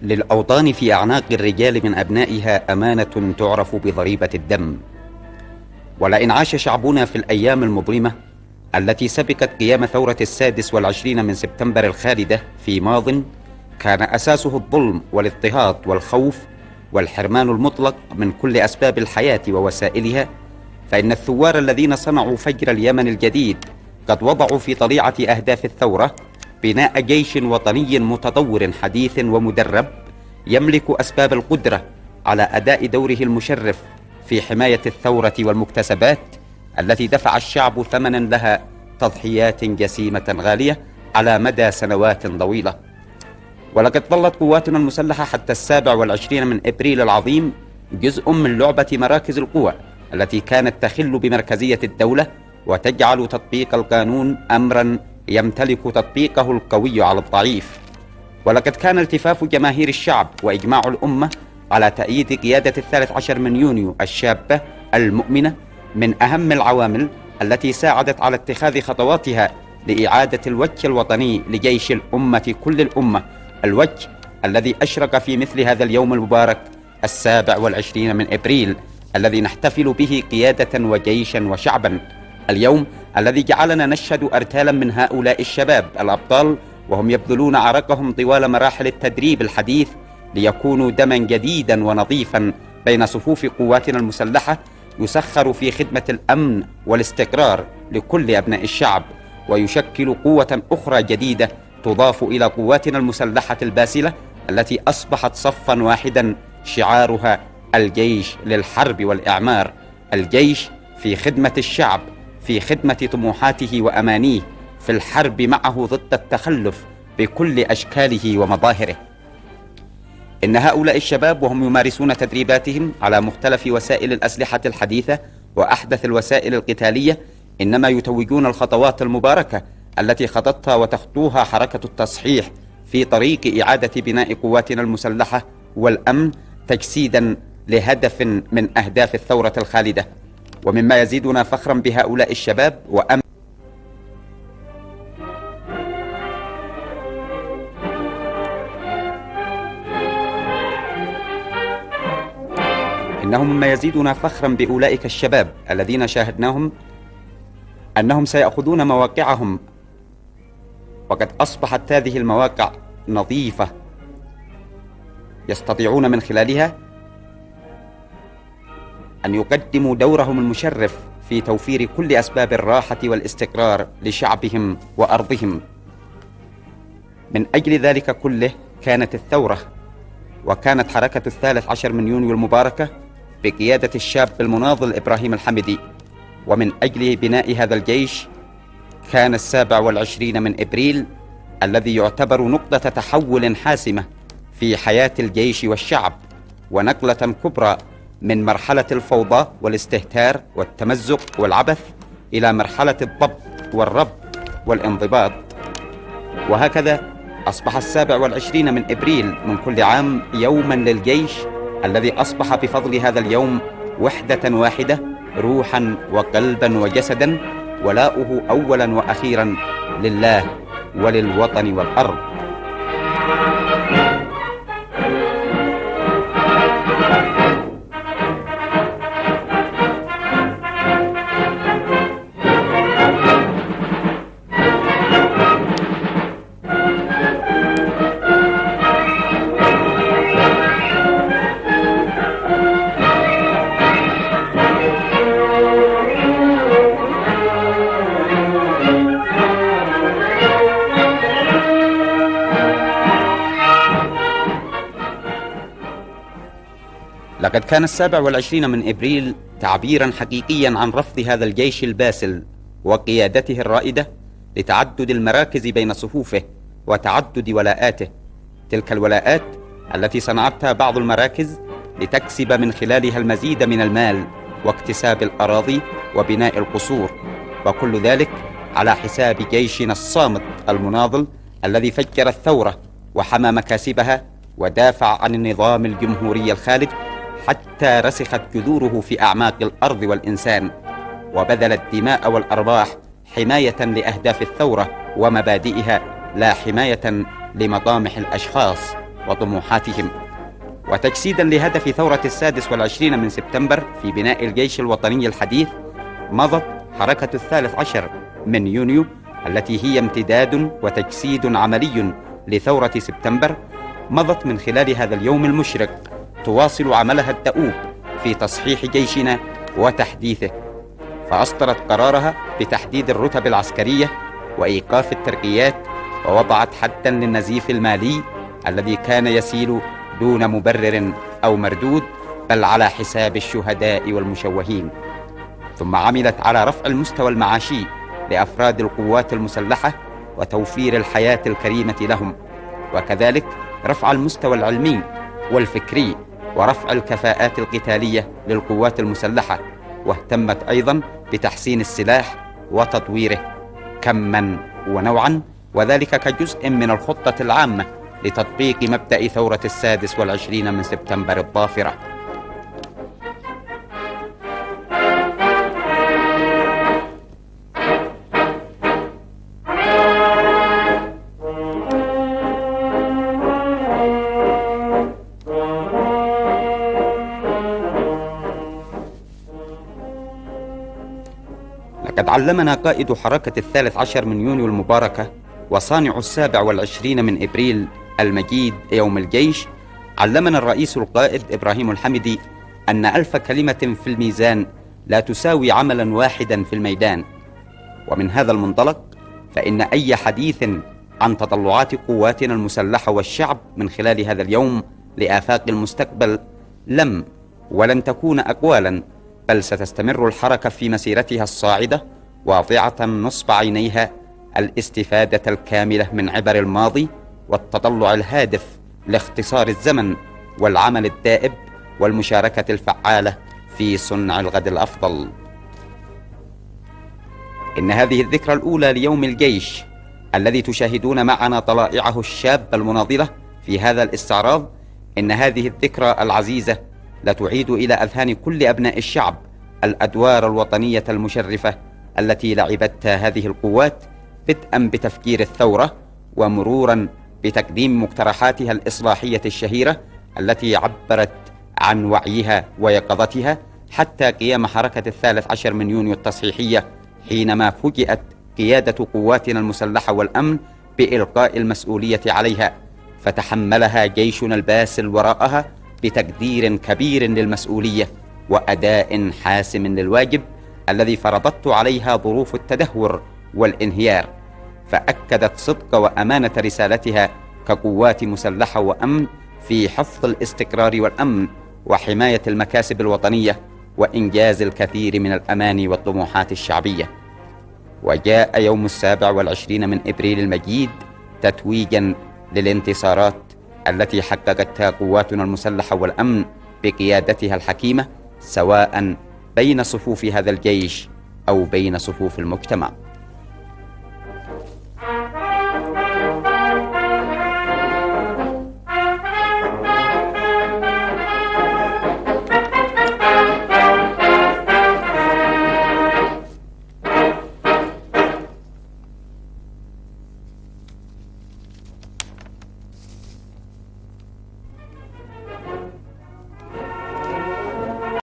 للأوطان في أعناق الرجال من أبنائها أمانة تعرف بضريبة الدم. ولئن عاش شعبنا في الأيام المظلمة التي سبقت قيام ثورة 26 من سبتمبر الخالدة في ماض، كان أساسه الظلم والاضطهاد والخوف والحرمان المطلق من كل أسباب الحياة ووسائلها، فإن الثوار الذين صنعوا فجر اليمن الجديد قد وضعوا في طليعة أهداف الثورة بناء جيش وطني متطور حديث ومدرب يملك أسباب القدرة على أداء دوره المشرف في حماية الثورة والمكتسبات التي دفع الشعب ثمنا لها تضحيات جسيمة غالية على مدى سنوات طويلة. ولقد ظلت قواتنا المسلحة حتى 27 من إبريل العظيم جزء من لعبة مراكز القوى التي كانت تخل بمركزية الدولة وتجعل تطبيق القانون أمرا يمتلك تطبيقه القوي على الضعيف. ولقد كان التفاف جماهير الشعب وإجماع الأمة على تأييد قيادة 13 من يونيو الشابة المؤمنة من أهم العوامل التي ساعدت على اتخاذ خطواتها لإعادة الوجه الوطني لجيش الأمة كل الأمة، الوجه الذي أشرق في مثل هذا اليوم المبارك 27 من إبريل الذي نحتفل به قيادة وجيشا وشعبا، اليوم الذي جعلنا نشهد أرتالا من هؤلاء الشباب الأبطال وهم يبذلون عرقهم طوال مراحل التدريب الحديث ليكونوا دما جديدا ونظيفا بين صفوف قواتنا المسلحة يسخر في خدمة الأمن والاستقرار لكل أبناء الشعب، ويشكل قوة أخرى جديدة تضاف إلى قواتنا المسلحة الباسلة التي أصبحت صفا واحدا شعارها الجيش للحرب والإعمار، الجيش في خدمة الشعب، في خدمة طموحاته وأمانيه، في الحرب معه ضد التخلف بكل أشكاله ومظاهره. إن هؤلاء الشباب وهم يمارسون تدريباتهم على مختلف وسائل الأسلحة الحديثة وأحدث الوسائل القتالية إنما يتوجون الخطوات المباركة التي خطتها وتخطوها حركة التصحيح في طريق إعادة بناء قواتنا المسلحة والأمن تجسيدا لهدف من أهداف الثورة الخالدة. ومما يزيدنا فخرا بهؤلاء الشباب مما يزيدنا فخرا بأولئك الشباب الذين شاهدناهم أنهم سيأخذون مواقعهم، وقد أصبحت هذه المواقع نظيفة يستطيعون من خلالها أن يقدموا دورهم المشرف في توفير كل أسباب الراحة والاستقرار لشعبهم وأرضهم. من أجل ذلك كله كانت الثورة وكانت حركة 13 من يونيو المباركة بقيادة الشاب المناضل إبراهيم الحمدي. ومن أجل بناء هذا الجيش كان 27 من إبريل الذي يعتبر نقطة تحول حاسمة في حياة الجيش والشعب، ونقلة كبرى من مرحلة الفوضى والاستهتار والتمزق والعبث إلى مرحلة الضبط والربط والانضباط. وهكذا أصبح 27 من إبريل من كل عام يوما للجيش الذي أصبح بفضل هذا اليوم وحدة واحدة روحا وقلبا وجسدا، ولاؤه أولا وأخيرا لله وللوطن والأرض. لقد كان 27 من إبريل تعبيرا حقيقيا عن رفض هذا الجيش الباسل وقيادته الرائدة لتعدد المراكز بين صفوفه وتعدد ولاءاته، تلك الولاءات التي صنعتها بعض المراكز لتكسب من خلالها المزيد من المال واكتساب الأراضي وبناء القصور، وكل ذلك على حساب جيشنا الصامت المناضل الذي فجر الثورة وحمى مكاسبها ودافع عن النظام الجمهوري الخالد حتى رسخت جذوره في أعماق الأرض والإنسان، وبذل الدماء والأرواح حماية لأهداف الثورة ومبادئها لا حماية لمطامح الأشخاص وطموحاتهم. وتجسيدا لهدف ثورة 26 من سبتمبر في بناء الجيش الوطني الحديث، مضت حركة 13 من يونيو التي هي امتداد وتجسيد عملي لثورة سبتمبر، مضت من خلال هذا اليوم المشرق تواصل عملها الدؤوب في تصحيح جيشنا وتحديثه، فأصدرت قرارها بتحديد الرتب العسكرية وإيقاف الترقيات، ووضعت حداً للنزيف المالي الذي كان يسيل دون مبرر أو مردود، بل على حساب الشهداء والمشوهين. ثم عملت على رفع المستوى المعاشي لأفراد القوات المسلحة وتوفير الحياة الكريمة لهم، وكذلك رفع المستوى العلمي والفكري ورفع الكفاءات القتالية للقوات المسلحة، واهتمت أيضا بتحسين السلاح وتطويره كما ونوعا، وذلك كجزء من الخطة العامة لتطبيق مبدأ ثورة 26 من سبتمبر الظافرة. لقد علمنا قائد حركة 13 من يونيو المباركة وصانع 27 من إبريل المجيد يوم الجيش، علمنا الرئيس القائد إبراهيم الحمدي أن 1000 كلمة في الميزان لا تساوي عملا واحدا في الميدان. ومن هذا المنطلق فإن أي حديث عن تطلعات قواتنا المسلحة والشعب من خلال هذا اليوم لآفاق المستقبل ولن تكون أقوالا، بل ستستمر الحركة في مسيرتها الصاعدة واضعة نصب عينيها الاستفادة الكاملة من عبر الماضي والتطلع الهادف لاختصار الزمن والعمل الدائب والمشاركة الفعالة في صنع الغد الأفضل. إن هذه الذكرى الأولى ليوم الجيش الذي تشاهدون معنا طلائعه الشابة المناضلة في هذا الاستعراض، إن هذه الذكرى العزيزة لا تعيد إلى أذهان كل أبناء الشعب الأدوار الوطنية المشرفة التي لعبتها هذه القوات، بدءا بتفجير الثورة ومرورا بتقديم مقترحاتها الإصلاحية الشهيرة التي عبرت عن وعيها ويقظتها، حتى قيام حركة 13 من يونيو التصحيحية حينما فوجئت قيادة قواتنا المسلحة والأمن بإلقاء المسؤولية عليها، فتحملها جيشنا الباسل وراءها بتقدير كبير للمسؤولية وأداء حاسم للواجب الذي فرضته عليها ظروف التدهور والانهيار، فأكدت صدق وأمانة رسالتها كقوات مسلحة وأمن في حفظ الاستقرار والأمن وحماية المكاسب الوطنية وإنجاز الكثير من الأماني والطموحات الشعبية. وجاء يوم 27 من إبريل المجيد تتويجا للانتصارات التي حققتها قواتنا المسلحة والأمن بقيادتها الحكيمة، سواء بين صفوف هذا الجيش أو بين صفوف المجتمع.